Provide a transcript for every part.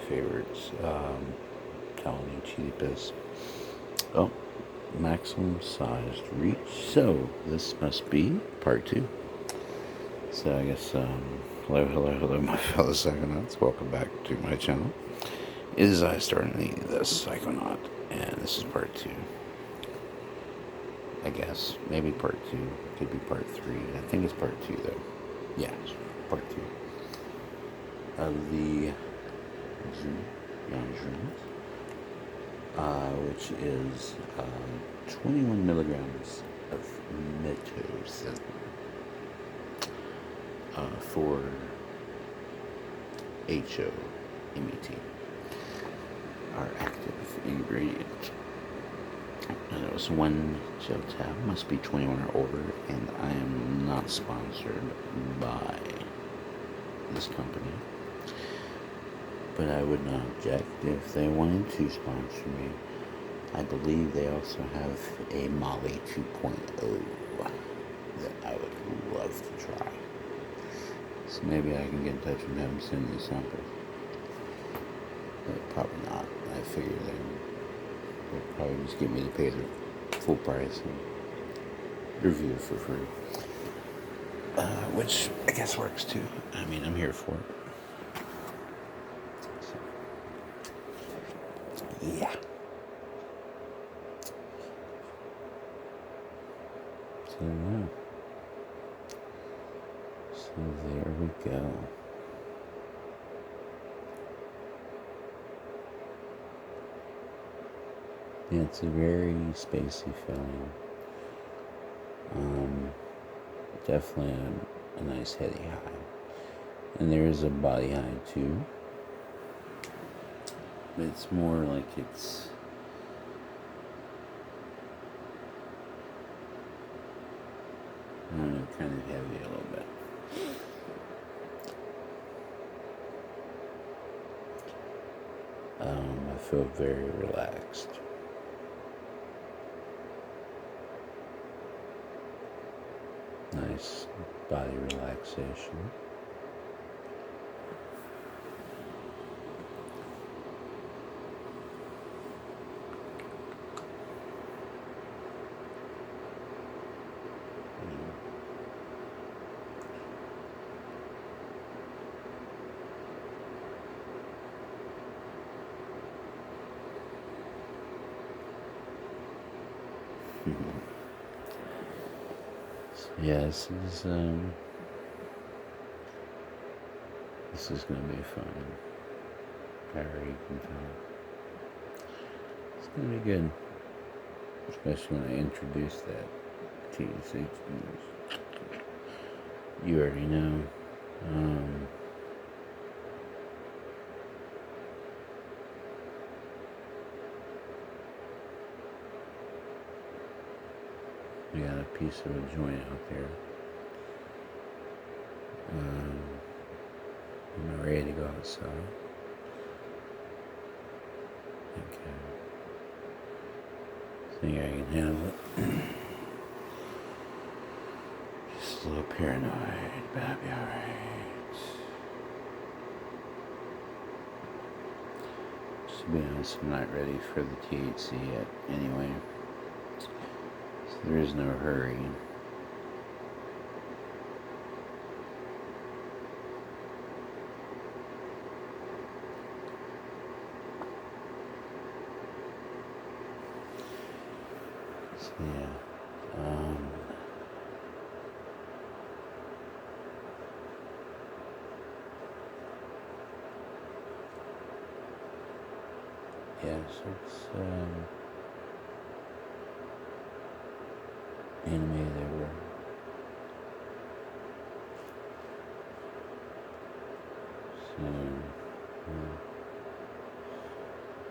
favorites. Telling you, cheapest. Oh, maximum sized reach. So this must be part 2. So I guess hello, my fellow psychonauts. Welcome back to my channel. It is I starting the Psychonaut, and this is part 2. I guess maybe part 2. Could be part 3. I think it's part 2 though. Yeah, it's part 2 of the Young Dreams, which is 21 milligrams of metocin for HOMET, our active ingredient. And it was 1 gel tab, must be 21 or older, and I am not sponsored by this company. But I would not object if they wanted to sponsor me. I believe they also have a Molly 2.0 that I would love to try. So maybe I can get in touch with them and send me samples. But probably not. I figure they'll probably just give me to pay the full price and review it for free. Which I guess works too. I mean, I'm here for it. Yeah. So, yeah. So there we go. Yeah, it's a very spacey film. Definitely a nice heady high. And there is a body high too. But it's more like it's I don't know, kind of heavy a little bit. I feel very relaxed. Nice body relaxation. Yeah, this is gonna be fun. Harry, you can tell. It's gonna be good. Especially when I introduce that THC. You already know. We got a piece of a joint out there. I'm ready to go outside. Think I can handle it. Just a little paranoid, but I'll be alright. Just to be honest, I'm not ready for the THC yet anyway. So there is no hurry. So yeah. Yeah, so it's anime that were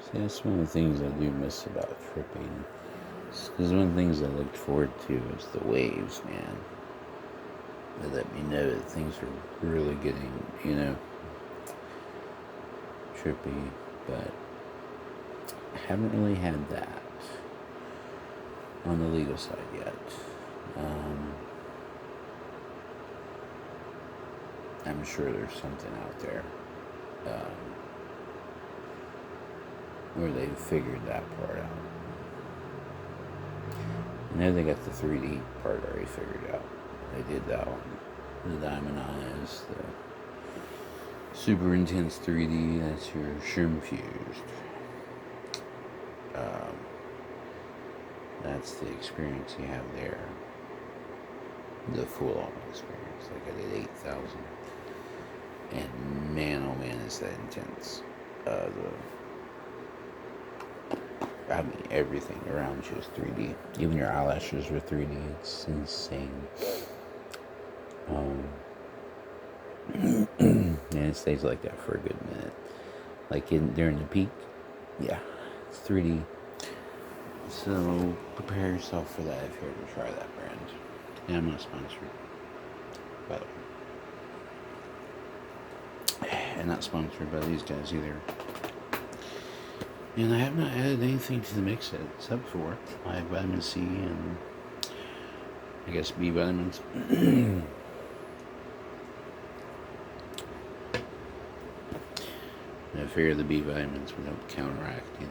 see, that's one of the things I do miss about tripping. Because one of the things I looked forward to is the waves, man. They let me know that things are really getting, trippy, but I haven't really had that on the legal side yet. I'm sure there's something out there. Or they figured that part out. And then they got the 3D part already figured out. They did that one. The Diamond Eyes, the Super Intense 3D, that's your Shroom Fused. That's the experience you have there. The full-on experience. Like I did 8,000. And man, oh man, is that intense. I mean, everything around you is 3D. Even your eyelashes are 3D. It's insane. And it stays like that for a good minute. Like during the peak, yeah, it's 3D. So prepare yourself for that if you're to try that brand. And I'm not sponsored, by the way. And not sponsored by these guys either. And I have not added anything to the mix except for my vitamin C and I guess B vitamins. And I figure the B vitamins would help counteract any,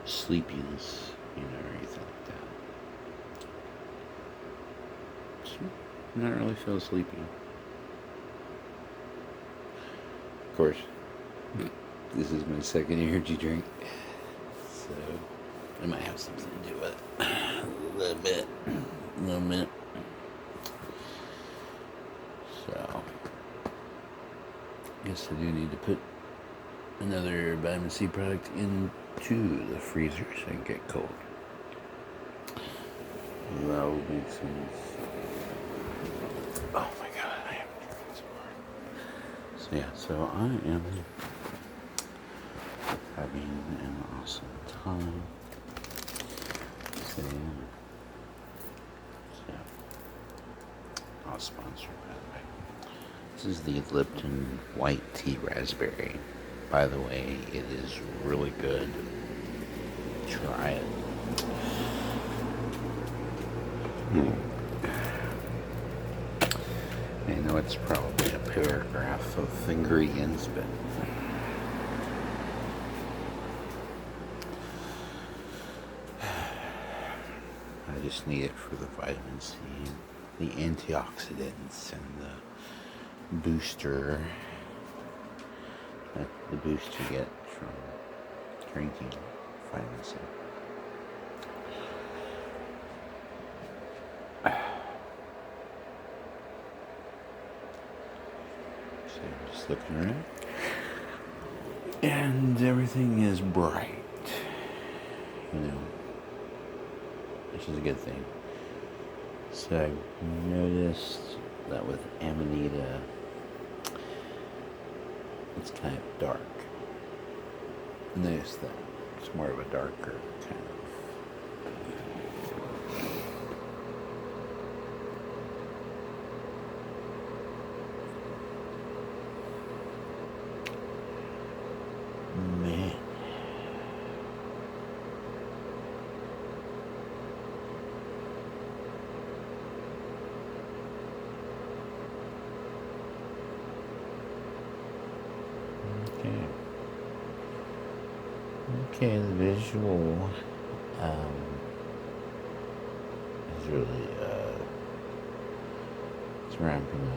sleepiness, or anything like that. So, not really feel sleepy. Of course, this is my second energy drink, so I might have something to do with it. A little bit. So, I guess I do need to put another vitamin C product into the freezer so it can get cold. That will make sense. Oh my god, I haven't drank some more. So yeah, so I am having an awesome time. So yeah. I'll sponsor, by the way. This is the Lipton White Tea Raspberry. By the way, it is really good. Try it. I know it's probably a paragraph of ingredients, but I just need it for the vitamin C, the antioxidants, and the booster. The boost you get from drinking vitamin C. So I'm just looking around, and everything is bright, which is a good thing. So I noticed that with Amanita, it's kind of dark. Notice that it's more of a darker kind of. Man. Okay, the visual is really it's ramping up.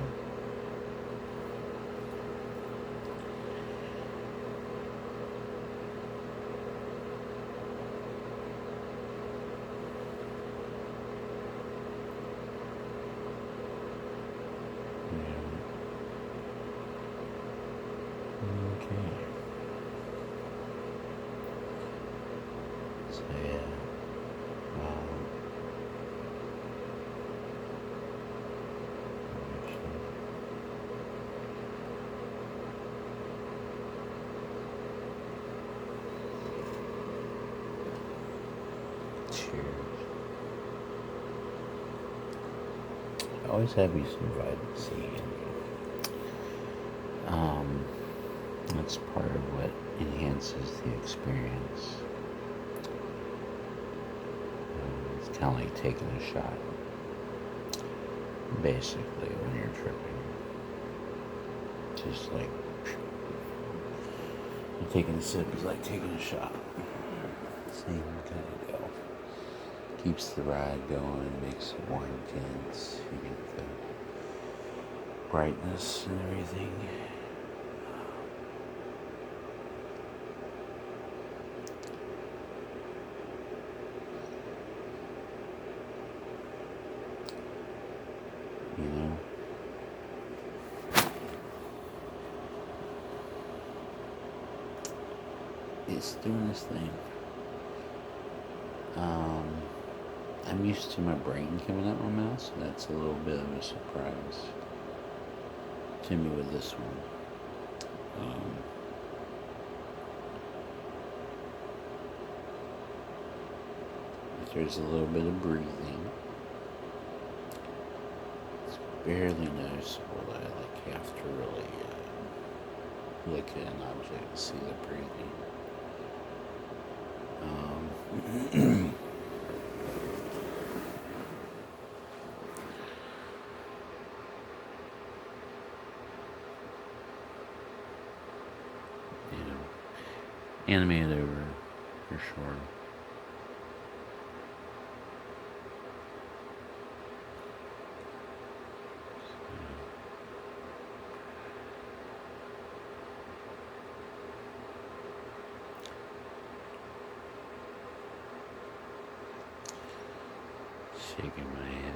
Always have you some vitamin C in you. That's part of what enhances the experience. It's kind of like taking a shot, basically, when you're tripping. Just like Taking a sip is like taking a shot. Same kind of deal. Keeps the ride going, makes it more intense. You get the brightness and everything. You know? It's doing this thing. I'm used to my brain coming out my mouth, so that's a little bit of a surprise to me with this one. If there's a little bit of breathing, it's barely noticeable that I have to really look at an object to see the breathing. You know, animated over for sure. Shaking my head.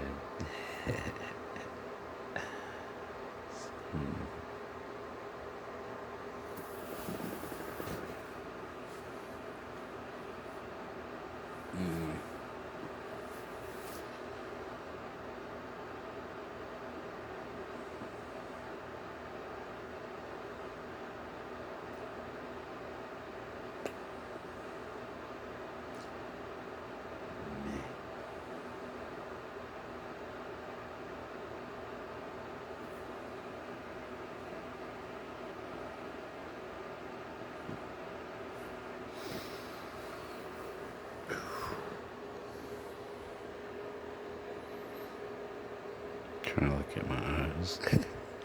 Trying to look at my eyes. I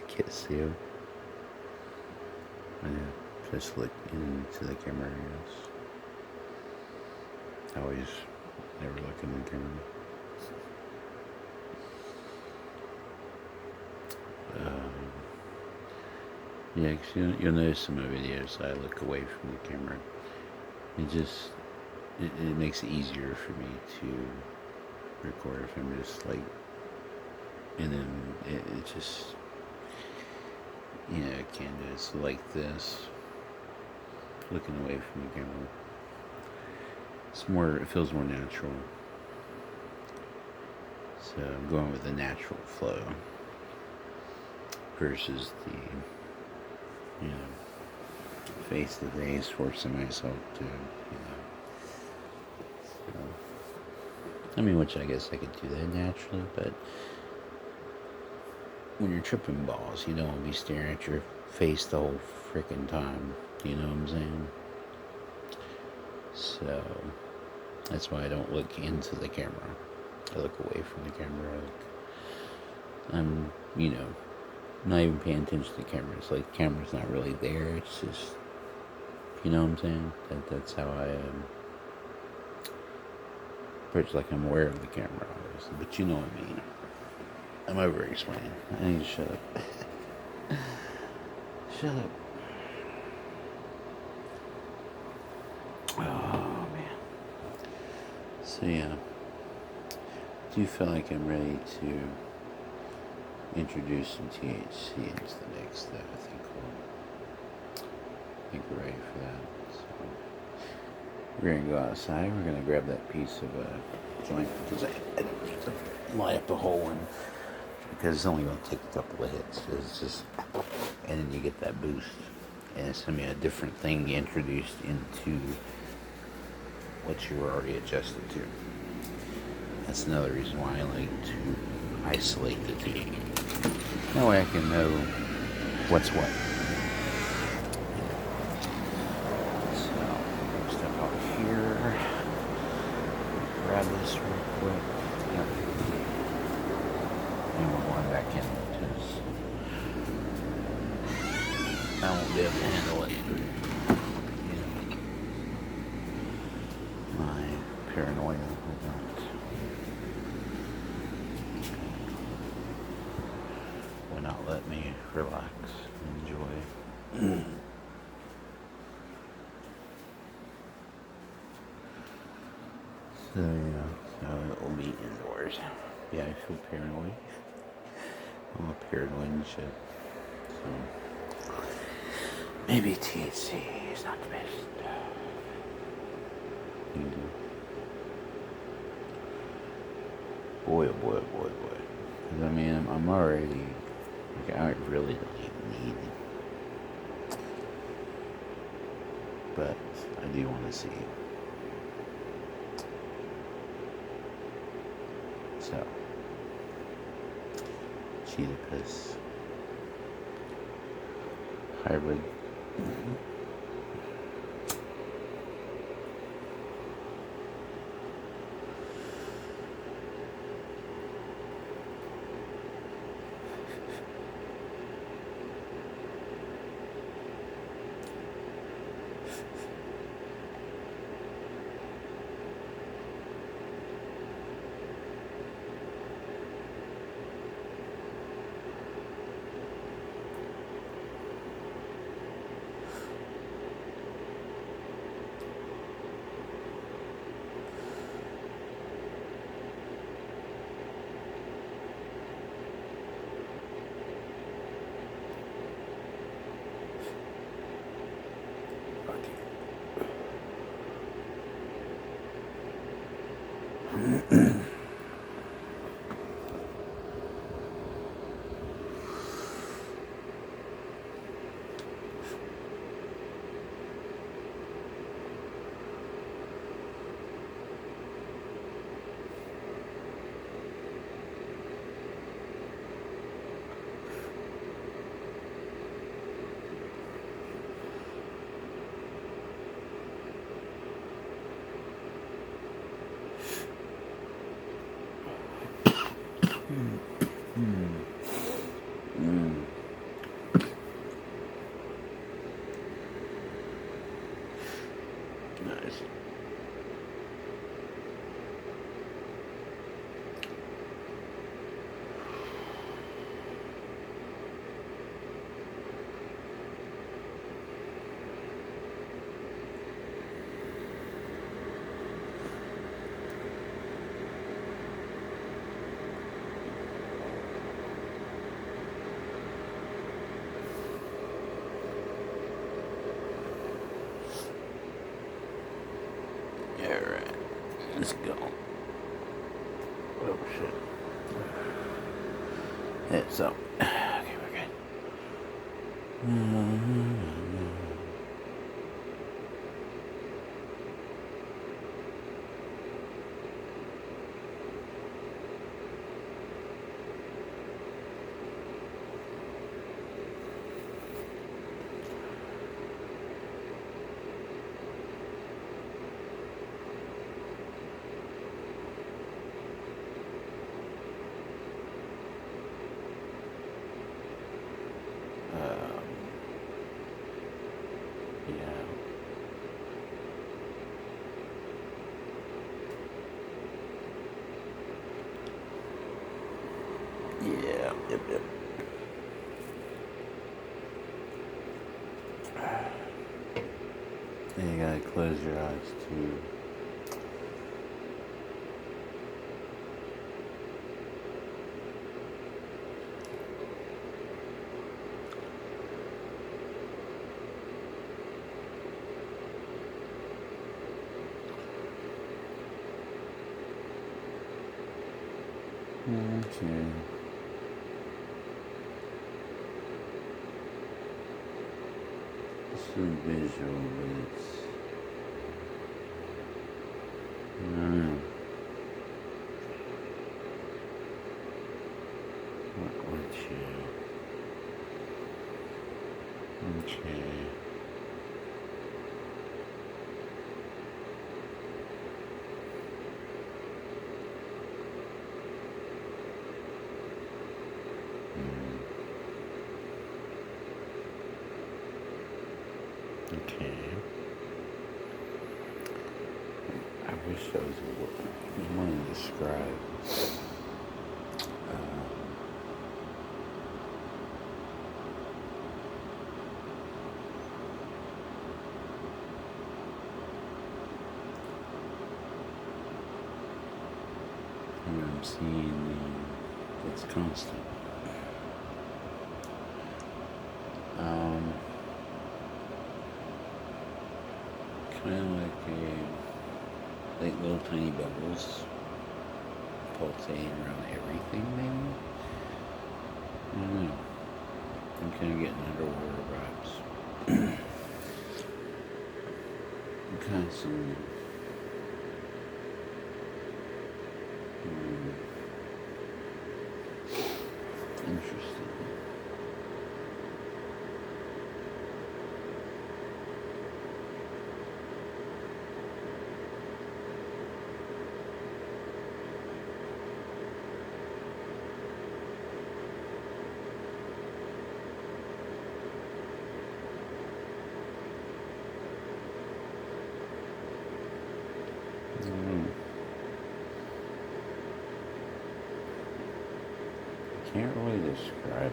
can't see them. Yeah, just look into the camera, I guess. I always never look in the camera. Yeah, because you'll notice in my videos I look away from the camera. It makes it easier for me to record if I'm just like, and then it just, you know, it can do it's like this, looking away from the camera. It feels more natural. So I'm going with the natural flow versus the, you know, face to face, forcing myself to, you know. So, I mean, which I guess I could do that naturally, but when you're tripping balls, you don't want to be staring at your face the whole freaking time. You know what I'm saying? So that's why I don't look into the camera. I look away from the camera. I'm, you know, not even paying attention to the camera. It's like the camera's not really there. It's just, you know what I'm saying? That's how I am. It's like I'm aware of the camera, obviously, but you know what I mean. I'm over explaining. I need to shut up. Shut up. Oh man. So yeah. Do you feel like I'm ready to introduce some THC into the mix? That I think we're ready for that. So we're gonna go outside. We're gonna grab that piece of a joint because I don't need to light up the whole one because it's only gonna take a couple of hits. It's just, and then you get that boost, and it's gonna be a different thing introduced into what you were already adjusted to. That's another reason why I like to isolate the two. That way I can know what's what. So, step out here. Grab this real quick. Yep. And we're going back in because I won't be able to handle it. paranoia that will not let me relax and enjoy. So yeah, so it will be indoors. Yeah, I feel paranoid. I'm a paranoid shit. So maybe THC is not the best thing to do. Boy, oh boy, oh boy, oh boy. Because I mean, I'm already, like, I really don't even need it. But I do want to see. So, cheetah piss. Hybrid. Nice. Alright, let's go. Oh shit. Yeah, so, okay, we're good. Yeah. Yeah, yep. And you gotta close your eyes too. Okay. It's a visual, but it's... What would you... Okay. Okay. Here shows you what I want to describe. Here I'm seeing it's constant. Kind of like little tiny bubbles pulsating around everything, maybe? I don't know. I'm kind of getting underwater vibes. Constantly. Interesting. Can't really describe it.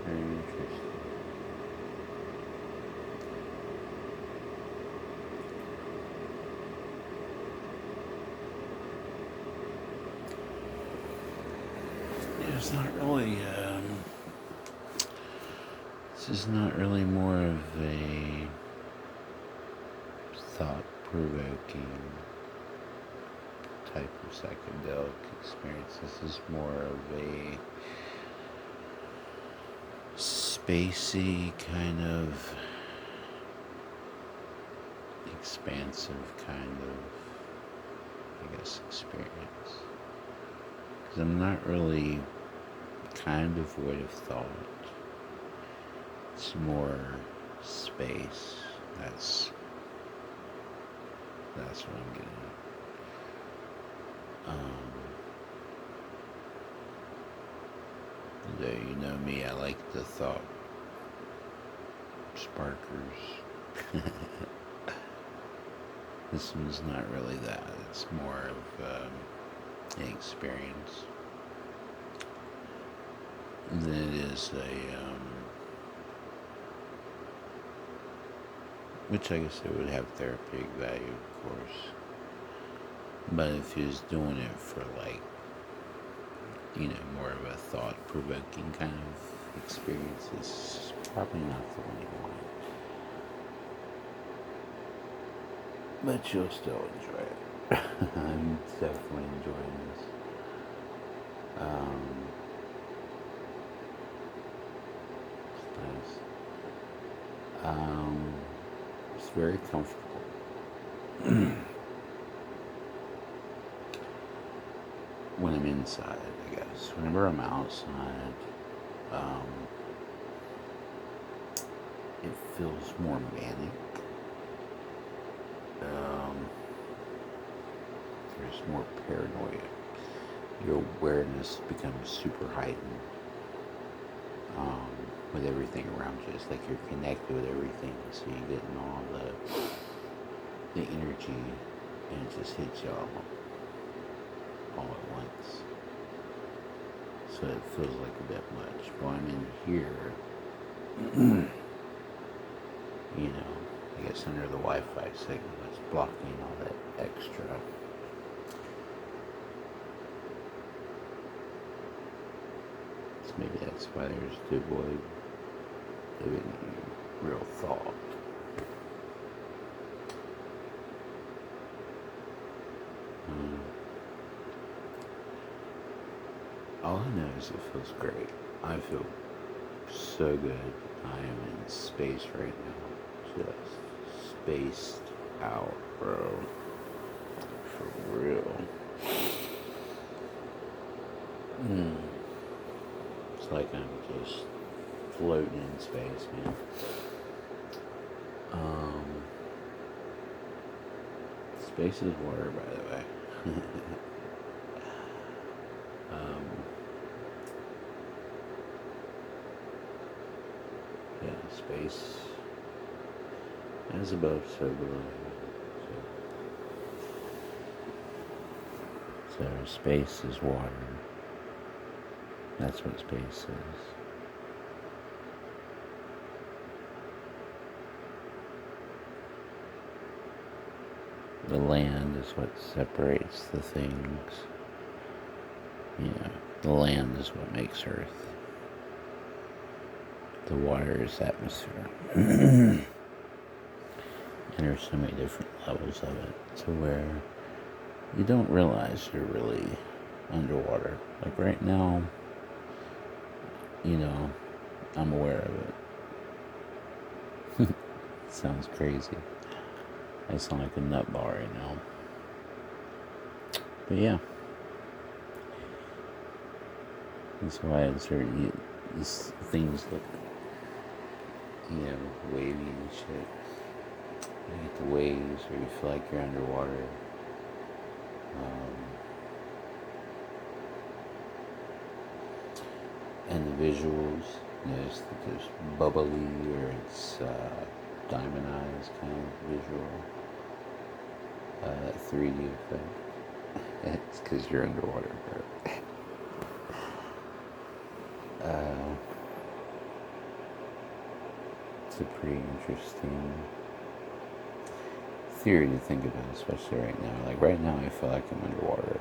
Very interesting. It's not really, this is not really more of a thought-provoking type of psychedelic experience. This is more of a spacey kind of expansive kind of, I guess, experience. Because I'm not really kind of void of thought. It's more space. That's what I'm getting at. You know me, I like the thought sparkers. This one's not really that. It's more of an experience than it is which I guess it would have therapeutic value, of course. But if he was doing it for more of a thought-provoking kind of experience, it's probably not the one you want. But you'll still enjoy it. I'm definitely enjoying this. It's nice. It's very comfortable. When I'm inside, I guess. Whenever I'm outside, it feels more manic. There's more paranoia. Your awareness becomes super heightened with everything around you. It's like you're connected with everything, so you're getting all the energy, and it just hits you all at once. So it feels like a bit much. But I'm in here, I guess under the Wi-Fi signal that's blocking all that extra. So maybe that's why there's devoid of any real thought. All I know is it feels great. I feel so good. I am in space right now. just spaced out, bro. For real. It's like I'm just floating in space, man. Space is water, by the way. Yeah, space as above, so below. So space is water. That's what space is. The land is what separates the things. The land is what makes Earth. The water is atmosphere. And there's so many different levels of it to where you don't realize you're really underwater. Like right now, I'm aware of it. Sounds crazy. I sound like a nutball right now. But yeah. That's why these things look, wavy and shit. You get the waves where you feel like you're underwater. And the visuals, there's bubbly or it's diamondized kind of visual. 3D effect. It's because you're underwater, bro. It's a pretty interesting theory to think about, especially right now. Like right now, I feel like I'm underwater,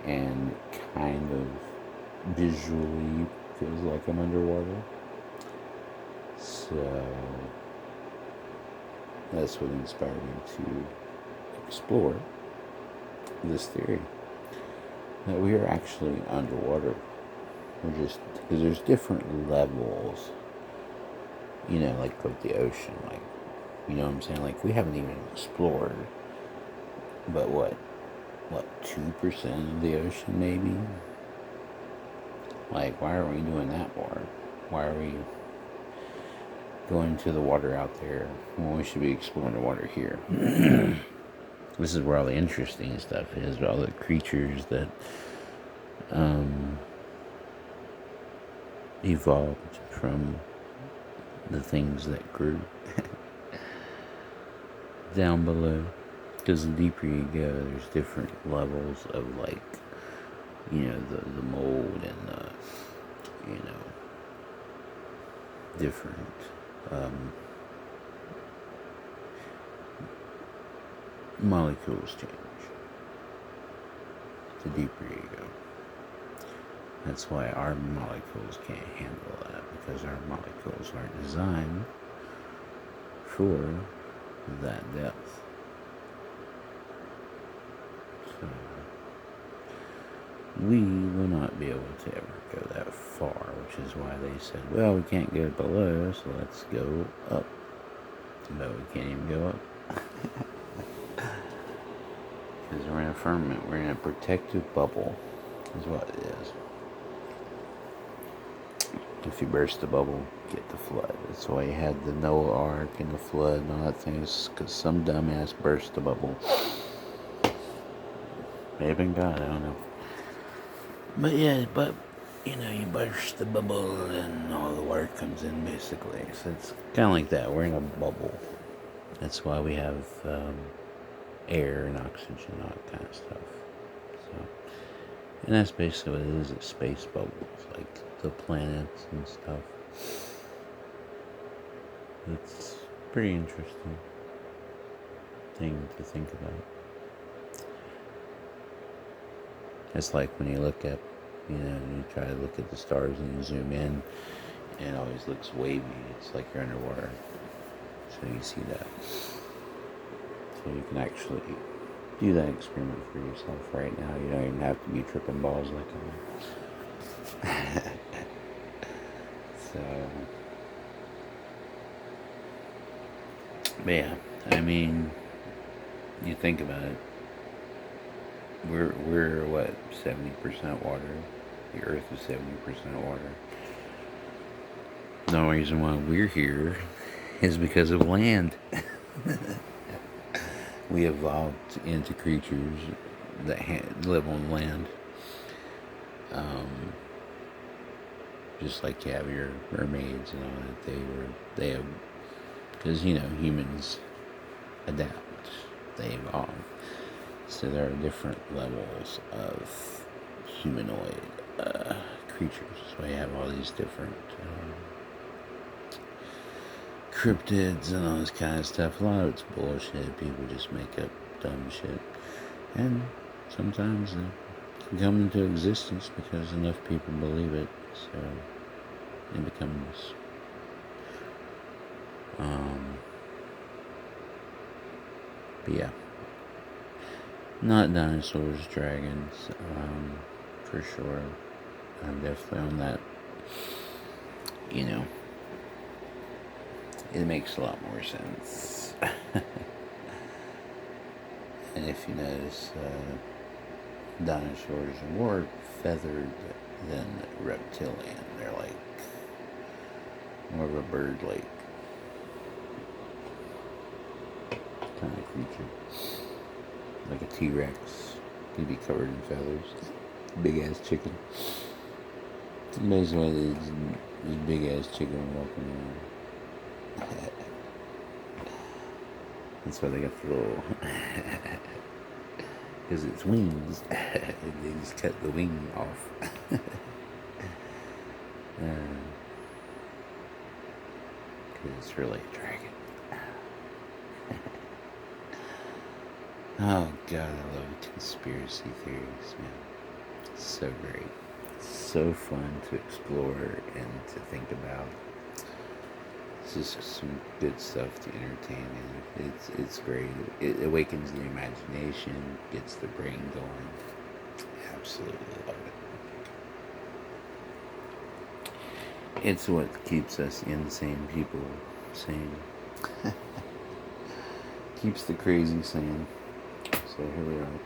and kind of visually feels like I'm underwater. So that's what inspired me to explore this theory that we are actually underwater. We're just, because there's different levels, like the ocean, like, you know what I'm saying? Like, we haven't even explored, but what, 2% of the ocean, maybe? Like, why aren't we doing that more? Why are we going to the water out there when we should be exploring the water here? This is where all the interesting stuff is, all the creatures that evolved from the things that grew down below. Because the deeper you go, there's different levels of, like, the mold and the, different molecules change the deeper you go. That's why our molecules can't handle that, because our molecules aren't designed for that depth. So we will not be able to ever go that far, which is why they said, well, we can't go below, so let's go up. No, we can't even go up. Because we're in a firmament, we're in a protective bubble, is what it is. If you burst the bubble, get the flood. That's why you had the Noah Ark and the flood and all that things, because some dumbass burst the bubble. May have been God, I don't know. But yeah, you burst the bubble and all the water comes in, basically. So it's kind of like that. We're in a bubble. That's why we have air and oxygen and all that kind of stuff. So, and that's basically what it is. It's space bubbles, like the planets and stuff. It's a pretty interesting thing to think about. It's like when you look up, you try to look at the stars and you zoom in, and it always looks wavy. It's like you're underwater. So you see that. So you can actually do that experiment for yourself right now. You don't even have to be tripping balls like I am. So But yeah, I mean, you think about it. We're what, 70% water. The Earth is 70% water. The only reason why we're here is because of land. We evolved into creatures that live on land. Um, just like you have your mermaids and all that. They have, because humans adapt. They evolve. So there are different levels of humanoid creatures. So we have all these different cryptids and all this kind of stuff. A lot of it's bullshit. People just make up dumb shit. And sometimes it can come into existence because enough people believe it. So it becomes but yeah. Not dinosaurs, dragons, for sure. I'm definitely on that. It makes a lot more sense. And if you notice, dinosaurs are more feathered than reptilian. They're like more of a bird-like kind of creature. Like a T-Rex. He'd be covered in feathers. Big ass chicken. It's amazing why this big ass chicken walking around. That's why they got the little. Because it's wings. They just cut the wing off. Because it's really a dragon. Oh god, I love conspiracy theories, man. It's so great. It's so fun to explore and to think about. It's just some good stuff to entertain in. It's great. It awakens the imagination, gets the brain going. Absolutely love it. It's what keeps us insane people sane. Keeps the crazy sane. So here we are.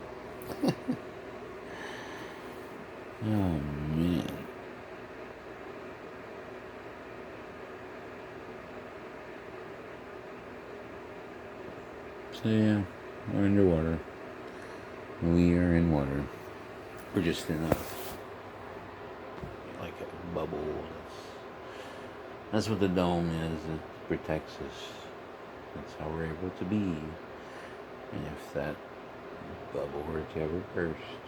Oh man. So yeah, we're underwater. We are in water. We're just in like a bubble. That's what the dome is. It protects us. That's how we're able to be. And if that bubble were to ever burst,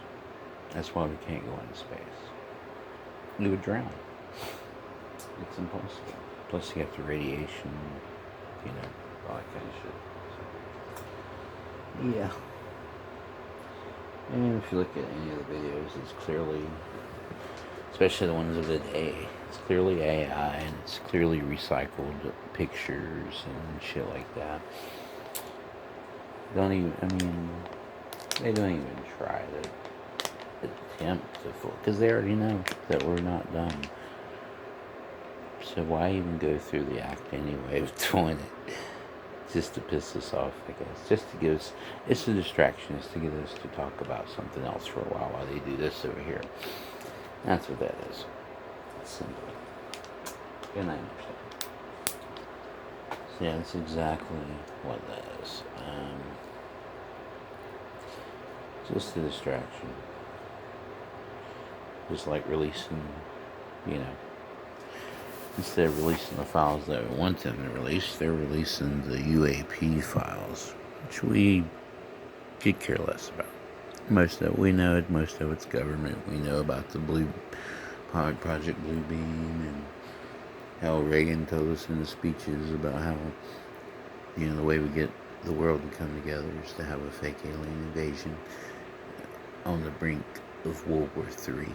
that's why we can't go into space. We would drown. It's impossible. Plus you have the radiation, all that kind of shit. So, yeah. And if you look at any of the videos, it's clearly, especially the ones of the day, it's clearly AI and it's clearly recycled pictures and shit like that. They don't even try to attempt to fool, because they already know that we're not dumb. So why even go through the act anyway of doing it? Just to piss us off, I guess. Just to give us, it's a distraction. It's to get us to talk about something else for a while they do this over here. That's what that is. It's simple. And I understand. So yeah, that's exactly what that is. Just a distraction. Just like releasing, instead of releasing the files that we want them to release, they're releasing the UAP files, which we could care less about. Most of it, we know it, most of it's government. We know about the Project Blue Beam, and how Reagan told us in the speeches about how, the way we get the world to come together is to have a fake alien invasion on the brink of World War III.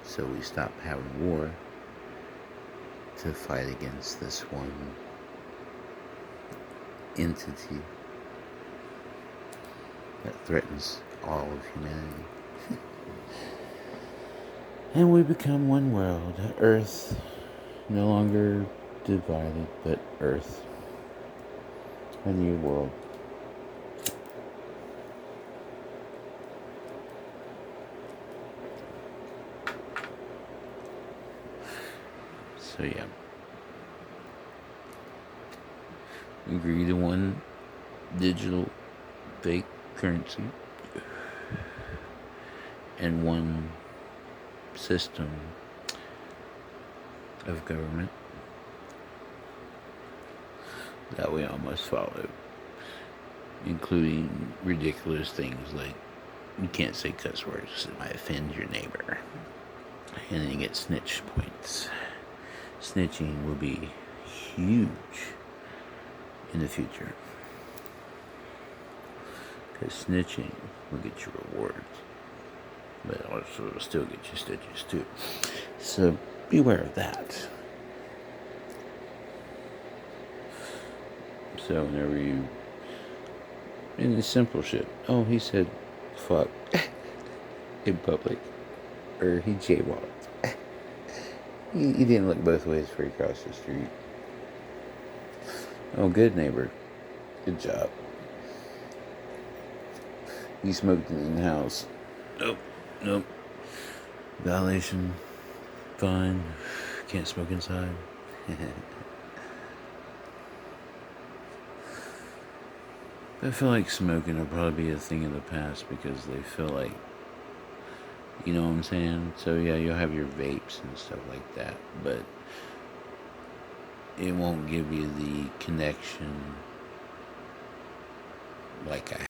So we stop having war to fight against this one entity that threatens all of humanity. And we become one world. Earth, no longer divided, but Earth. A new world. So yeah. Agree to one digital fake currency and one system of government that we all must follow, including ridiculous things like you can't say cuss words because it might offend your neighbor, and then you get snitch points. Snitching will be huge in the future because snitching will get you rewards, but also it'll still get you stitches too. So beware of that. So whenever you in the simple shit, oh, he said fuck in public, or he jaywalked. He didn't look both ways before he crossed the street. Oh, good neighbor. Good job. He smoked in the house. Nope. Violation. Fine. Can't smoke inside. I feel like smoking will probably be a thing of the past because they feel like, you know what I'm saying? So yeah, you'll have your vapes and stuff like that, but it won't give you the connection like a